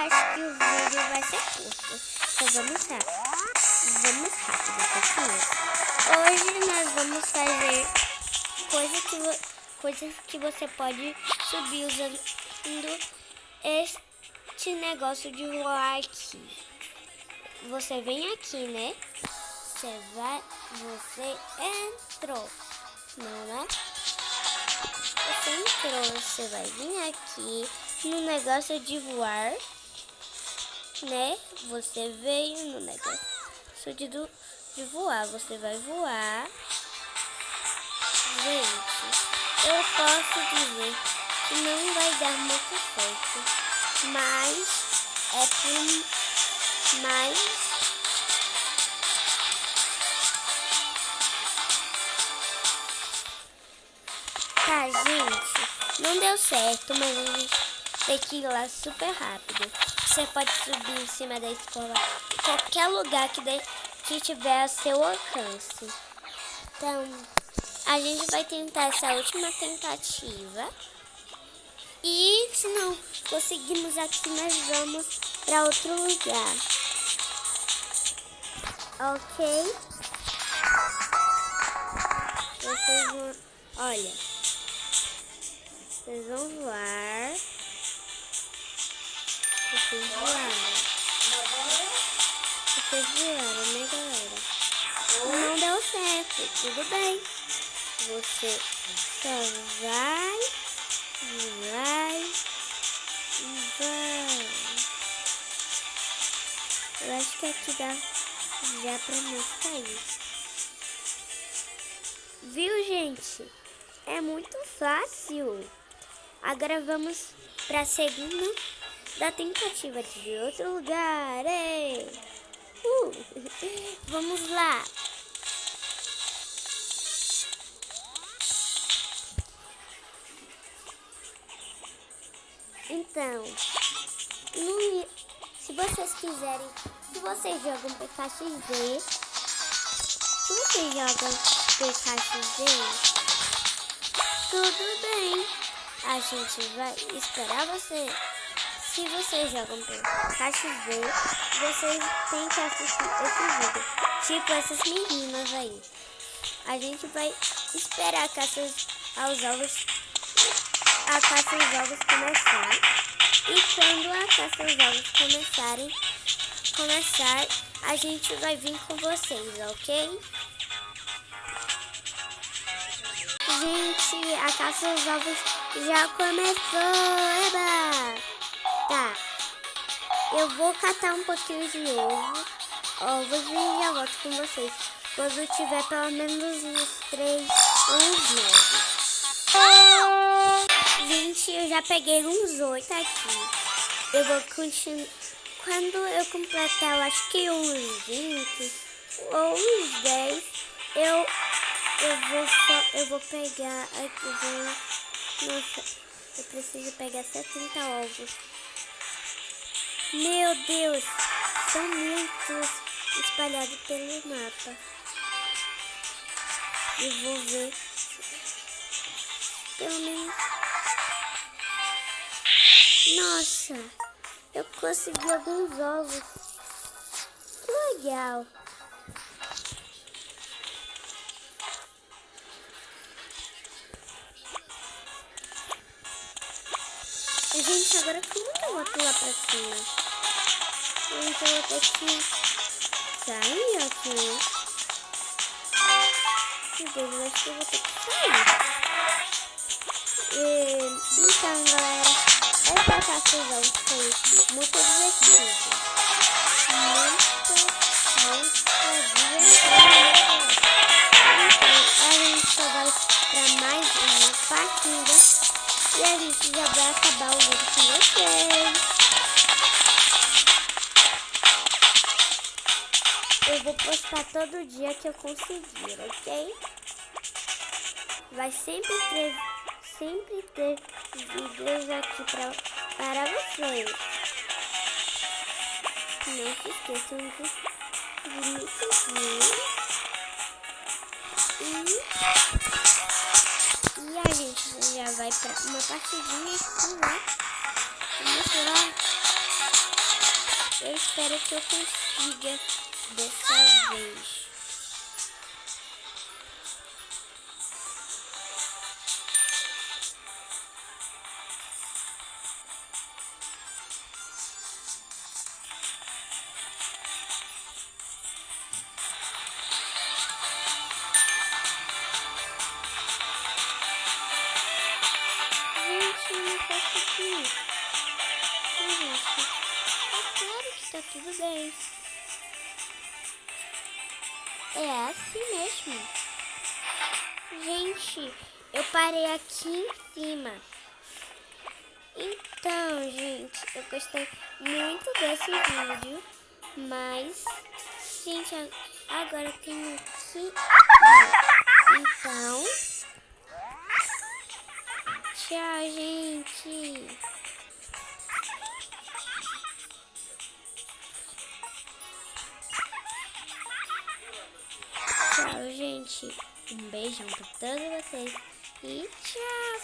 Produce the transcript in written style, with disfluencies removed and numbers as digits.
acho que o vídeo vai ser curto. Então vamos rápido. Vamos rápido, pessoas. Hoje nós vamos fazer coisas que você pode subir usando este negócio de voar aqui. Você vem aqui, né? Você entrou, não é? Você entrou, você vai vir aqui no negócio de voar, né? Você veio no negócio de voar, você vai voar. Gente, eu posso dizer que não vai dar muito certo, mas tá, gente, não deu certo, mas a gente tem que ir lá super rápido. Você pode subir em cima da escola, qualquer lugar que tiver a seu alcance. Então, a gente vai tentar essa última tentativa. E se não conseguirmos aqui, nós vamos para outro lugar. Ok? Vocês vão... Olha. Vocês vão voar. Vocês voaram. Vocês voaram, né, galera? Não deu certo. Tudo bem. Você só vai. Eu acho que aqui dá já pra nós sair. Viu, gente? É muito fácil. Agora vamos pra segunda da tentativa de outro lugar. Vamos lá. Então, se vocês quiserem, se vocês jogam PKXD, tudo bem, a gente vai esperar você. Se vocês jogam PKXD, vocês têm que assistir esse vídeo, tipo essas meninas aí. A gente vai esperar a caça aos ovos começar. E quando a caça aos ovos começar, a gente vai vir com vocês, ok? Gente, a caça aos ovos já começou, eba! Tá, eu vou catar um pouquinho de ovos e já volto com vocês. Quando tiver pelo menos uns 3 ou uns 9. Gente, eu já peguei uns 8 aqui. Eu vou continuar. Quando eu completar, eu acho que uns 20 ou uns 10, eu vou pegar aqui. Nossa, eu preciso pegar 70 ovos. Meu Deus, são muitos espalhados pelo mapa. Eu vou ver. Pelo menos. Nossa, eu consegui alguns ovos. Que legal. Gente, agora como que eu vou pular pra cima? Então eu vou ter que sair aqui. Meu Deus, eu acho que eu vou ter que sair. Então, galera, essa caça aos ovos foi muito divertida. Muito divertida. Então, a gente só vai pra mais uma partida e a gente já vai acabar o vídeo com vocês. Eu vou postar todo dia que eu conseguir, ok? Vai sempre ter vídeos aqui para vocês. Não se esqueçam de me seguir. E a gente já vai para uma partidinha aqui, né? Vamos lá. espero que eu consiga dessa vez. Gente, eu não consegui. Gente, é claro que tá tudo bem. É assim mesmo. Gente, eu parei aqui em cima. Então, gente, eu gostei muito desse vídeo. Mas, gente, agora eu tenho que ir. Então, tchau, gente. Tchau, gente. Um beijão pra todos vocês. E tchau,